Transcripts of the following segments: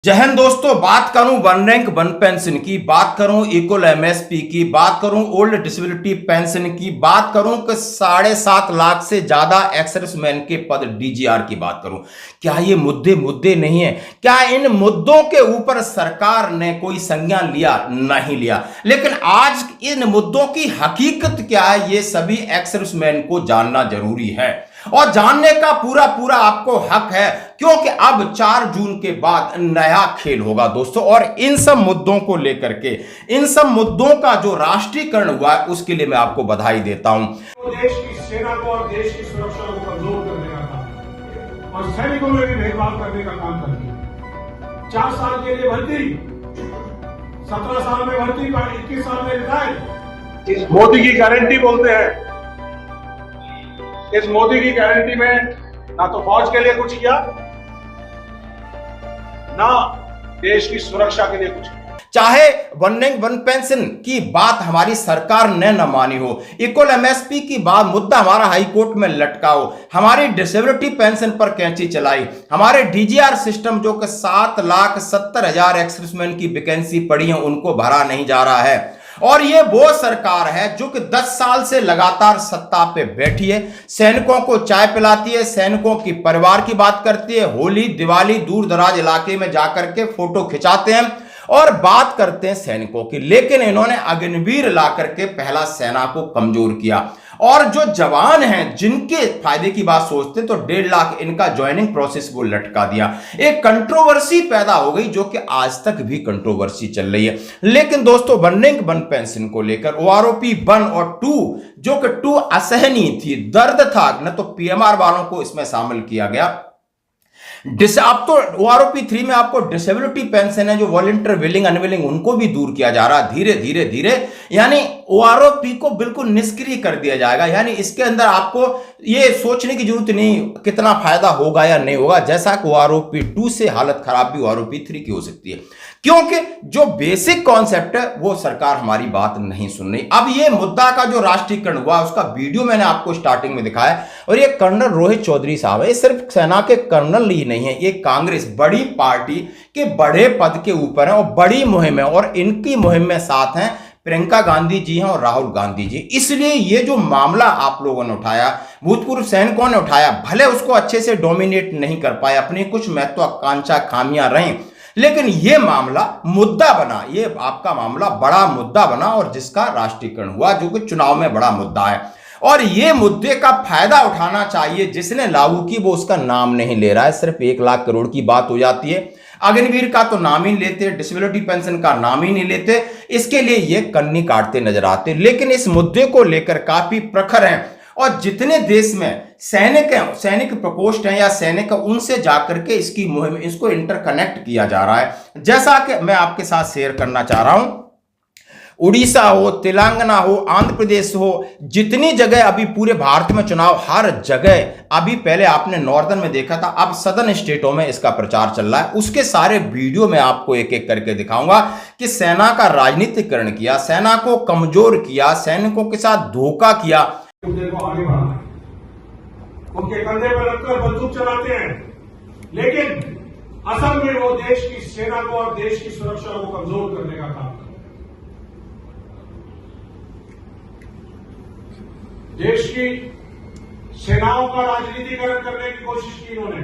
जय हिंद दोस्तों। बात करूं वन रैंक वन पेंशन की, बात करूं इक्वल एमएसपी की, बात करूं ओल्ड डिसेबिलिटी पेंशन की, बात करूं कि 7.5 लाख से ज्यादा एक्सर्विसमैन के पद डीजीआर की बात करूं। क्या ये मुद्दे नहीं है? क्या इन मुद्दों के ऊपर सरकार ने कोई संज्ञान लिया? नहीं लिया। लेकिन आज इन मुद्दों की हकीकत क्या है, ये सभी एक्सर्विसमैन को जानना जरूरी है और जानने का पूरा पूरा आपको हक है, क्योंकि अब 4 जून के बाद नया खेल होगा दोस्तों। और इन सब मुद्दों को लेकर के, इन सब मुद्दों का जो राष्ट्रीयकरण हुआ है, उसके लिए मैं आपको बधाई देता हूं। देश की सेना को और देश की सुरक्षा को कमजोर करने का काम और सैनिकों में भी भेदभाव करने का काम करती है। 4 साल के लिए भर्ती, 17 साल में भर्ती, 21 साल में रिटायर। मोदी की गारंटी बोलते हैं। इस मोदी की गारंटी में ना तो फौज के लिए कुछ किया, ना देश की सुरक्षा के लिए कुछ किया। चाहे वन रैंक वन पेंशन की बात हमारी सरकार ने न मानी हो, इक्वल एमएसपी की बात मुद्दा हमारा हाई कोर्ट में लटका हो, हमारी डिसेबिलिटी पेंशन पर कैंची चलाई, हमारे डीजीआर सिस्टम जो कि 7,70,000 एक्सर्विसमैन की वैकेंसी पड़ी है उनको भरा नहीं जा रहा है। और ये वो सरकार है जो कि 10 साल से लगातार सत्ता पे बैठी है, सैनिकों को चाय पिलाती है, सैनिकों की परिवार की बात करती है, होली दिवाली दूर दराज इलाके में जाकर के फोटो खिंचाते हैं और बात करते हैं सैनिकों की। लेकिन इन्होंने अग्निवीर ला करके पहला सेना को कमजोर किया और जो जवान हैं जिनके फायदे की बात सोचते हैं तो 1.5 लाख इनका ज्वाइनिंग प्रोसेस वो लटका दिया। एक कंट्रोवर्सी पैदा हो गई जो कि आज तक भी कंट्रोवर्सी चल रही है। लेकिन दोस्तों वन रैंक वन पेंशन को लेकर ओआरओपी 1 और 2 जो कि 2 असहनीय थी, दर्द था, न तो पीएमआर वालों को इसमें शामिल किया गया। अब तो ओआरओपी 3 में आपको डिसेबिलिटी पेंशन है जो वॉलंटियर विलिंग अनविलिंग उनको भी दूर किया जा रहा, धीरे धीरे धीरे, यानी ओआरओपी को बिल्कुल निष्क्रिय कर दिया जाएगा। यानी इसके अंदर आपको ये सोचने की जरूरत नहीं कितना फायदा होगा या नहीं होगा, जैसा कि ओआरओपी 2 से हालत खराब भी ओआरओपी 3 की हो सकती है, क्योंकि जो बेसिक कॉन्सेप्ट है वो सरकार हमारी बात नहीं सुन रही। अब ये मुद्दा का जो राष्ट्रीयकरण हुआ उसका वीडियो मैंने आपको स्टार्टिंग में दिखाया और ये कर्नल रोहित चौधरी साहब है, ये सिर्फ सेना के कर्नल ही नहीं है, ये कांग्रेस बड़ी पार्टी के बड़े पद के ऊपर है और बड़ी मुहिम है और इनकी मुहिम में साथ हैं प्रियंका गांधी जी हैं और राहुल गांधी जी। इसलिए ये जो मामला आप लोगों ने उठाया, भूतपूर्व सैनिकों ने उठाया, भले उसको अच्छे से डोमिनेट नहीं कर पाए, अपनी कुछ महत्वाकांक्षा खामियां रहीं, लेकिन यह मामला मुद्दा बना, ये आपका मामला बड़ा मुद्दा बना और जिसका राष्ट्रीयकरण हुआ जो कि चुनाव में बड़ा मुद्दा है। और ये मुद्दे का फायदा उठाना चाहिए जिसने लागू की, वो उसका नाम नहीं ले रहा है। सिर्फ 1 लाख करोड़ की बात हो जाती है, अग्निवीर का तो नाम ही लेते, डिसेबिलिटी पेंशन का नाम ही नहीं लेते, इसके लिए ये कन्नी काटते नजर आते। लेकिन इस मुद्दे को लेकर काफी प्रखर हैं और जितने देश में सैनिक प्रकोष्ठ हैं या सैनिक, उनसे जाकर के इसकी मुहिम, इसको इंटरकनेक्ट किया जा रहा है। जैसा कि मैं आपके साथ शेयर करना चाह रहा हूं, उड़ीसा हो, तेलंगाना हो, आंध्र प्रदेश हो, जितनी जगह अभी पूरे भारत में चुनाव, हर जगह, अभी पहले आपने नॉर्दर्न में देखा था, अब सदर्न स्टेटों में इसका प्रचार चल रहा है। उसके सारे वीडियो में आपको एक एक करके दिखाऊंगा कि सेना का राजनीतिकरण किया, सेना को कमजोर किया, सैनिकों के साथ धोखा किया, उनके कंधे पर रखकर बंदूक चलाते हैं, लेकिन असल में वो देश की सेना को और देश की सुरक्षा को कमजोर करने का काम करते हैं। देश की सेनाओं का राजनीतिकरण करने की कोशिश की इन्होंने,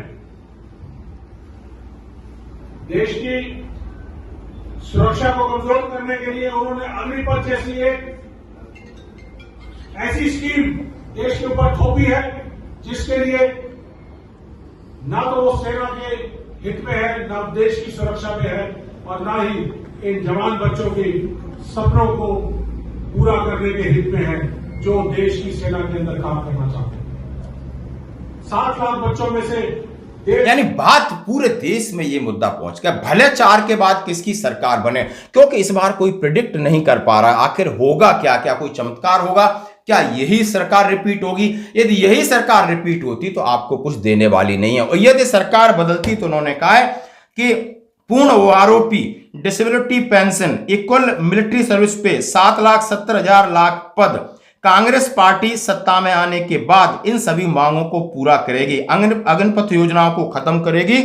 देश की सुरक्षा को कमजोर करने के लिए उन्होंने अग्निपथ जैसी एक ऐसी स्कीम देश के ऊपर थोपी है जिसके लिए ना तो वो सेना के हित में है, ना देश की सुरक्षा में है और ना ही इन जवान बच्चों के सपनों को पूरा करने के हित में है जो देश की सेना के अंदर काम करना चाहते हैं। 7 लाख बच्चों में से यानी बात पूरे देश में ये मुद्दा पहुंच गया। भले 4 के बाद किसकी सरकार बने, क्योंकि इस बार कोई प्रिडिक्ट नहीं कर पा रहा आखिर होगा क्या, क्या कोई चमत्कार होगा, क्या यही सरकार रिपीट होगी? यदि यही सरकार रिपीट होती तो आपको कुछ देने वाली नहीं है। और यदि सरकार बदलती तो उन्होंने कहा है कि पूर्ण OROP, disability pension, equal military service पे 7,70,000 लाख पद, कांग्रेस पार्टी सत्ता में आने के बाद इन सभी मांगों को पूरा करेगी, अग्निपथ योजनाओं को खत्म करेगी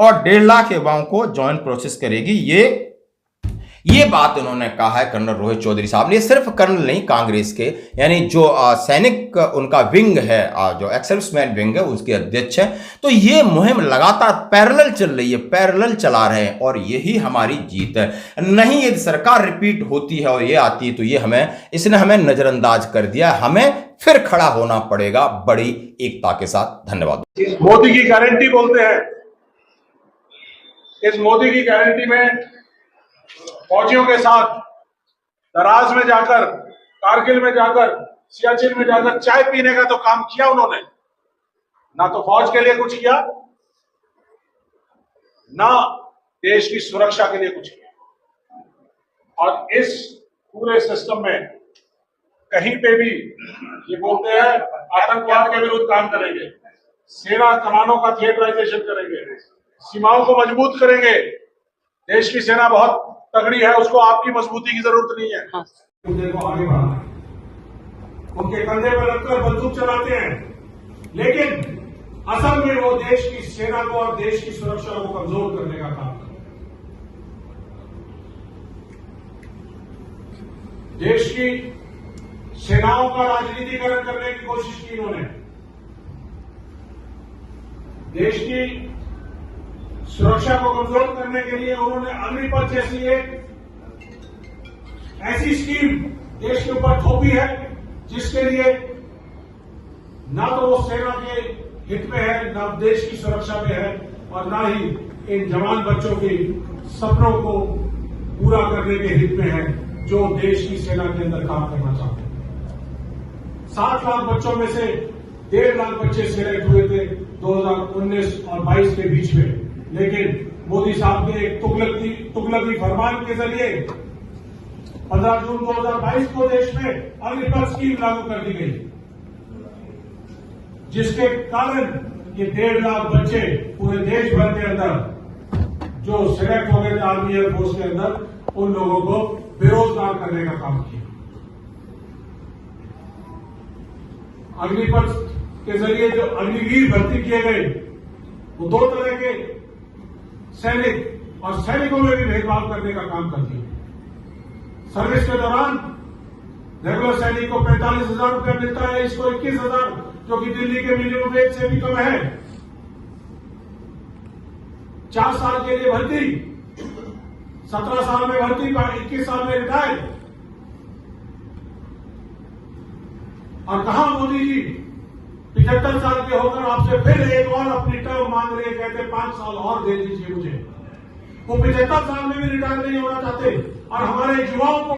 और 1.5 लाख युवाओं को ज्वाइन प्रोसेस करेगी। ये बात उन्होंने कहा है कर्नल रोहित चौधरी साहब ने। सिर्फ कर्नल नहीं, कांग्रेस के यानी जो सैनिक उनका विंग है, जो एक्सर्विसमैन विंग है, उसके अध्यक्ष है। तो ये मुहिम लगातार पैरेलल चल रही है, पैरेलल चला रहे हैं और यही हमारी जीत है। नहीं, यदि सरकार रिपीट होती है और ये आती है तो इसने हमें नजरअंदाज कर दिया। हमें फिर खड़ा होना पड़ेगा बड़ी एकता के साथ। धन्यवाद। मोदी की गारंटी बोलते हैं, इस मोदी की गारंटी में फौजियों के साथ दराज में जाकर, कारगिल में जाकर, सियाचिन में जाकर चाय पीने का तो काम किया उन्होंने। ना तो फौज के लिए कुछ किया, ना देश की सुरक्षा के लिए कुछ किया। और इस पूरे सिस्टम में कहीं पे भी ये बोलते हैं आतंकवाद के विरुद्ध काम करेंगे, सेना कमानों का थिएटराइजेशन करेंगे, सीमाओं को मजबूत करेंगे। देश की सेना बहुत तगड़ी है, उसको आपकी मजबूती की जरूरत नहीं है। मुद्दे को आगे बढ़ाना है, उनके कंधे पर रखकर बंदूक चलाते हैं, लेकिन असल में वो देश की सेना को और देश की सुरक्षा को कमजोर करने का काम करते हैं। देश की सेनाओं का राजनीतिकरण करने की कोशिश की इन्होंने। देश की सुरक्षा को कमजोर करने के लिए उन्होंने अग्निपथ जैसी एक ऐसी स्कीम देश के ऊपर थोपी है, जिसके लिए ना तो वो सेना के हित में है, ना देश की सुरक्षा में है, और ना ही इन जवान बच्चों के सपनों को पूरा करने के हित में है, जो देश की सेना के अंदर काम करना चाहते हैं। 7 लाख बच्चों में से 1.5 लाख बच्चे सिलेक्ट हुए थे 2019 और 22 के बीच में, लेकिन मोदी साहब के एक तुगलकी फरमान के जरिए 15 जून 2022 को देश में अग्निपथ स्कीम लागू कर दी गई, जिसके कारण ये 1.5 लाख बच्चे पूरे देश भर के अंदर जो सिलेक्ट हो गए थे आर्मी एयरफोर्स के अंदर, उन लोगों को बेरोजगार करने का काम किया। अग्निपथ के जरिए जो अग्निवीर भर्ती किए गए, वो 2 तरह के सैनिक और सैनिकों में भी भेदभाव करने का काम करती है। सर्विस के दौरान रेगुलर सैनिक को 45,000 रुपया मिलता है, इसको 21,000, जो कि दिल्ली के मिनिमम वेज से भी कम है। 4 साल के लिए भर्ती, 17 साल में भर्ती, 21 साल में रिटायर। और कहा मोदी जी 75 साल के होकर आपसे फिर एक और अपनी टर्म मांग रहे, कहते 5 साल और दे दीजिए मुझे। वो 75 साल में भी रिटायर नहीं होना चाहते और हमारे युवाओं को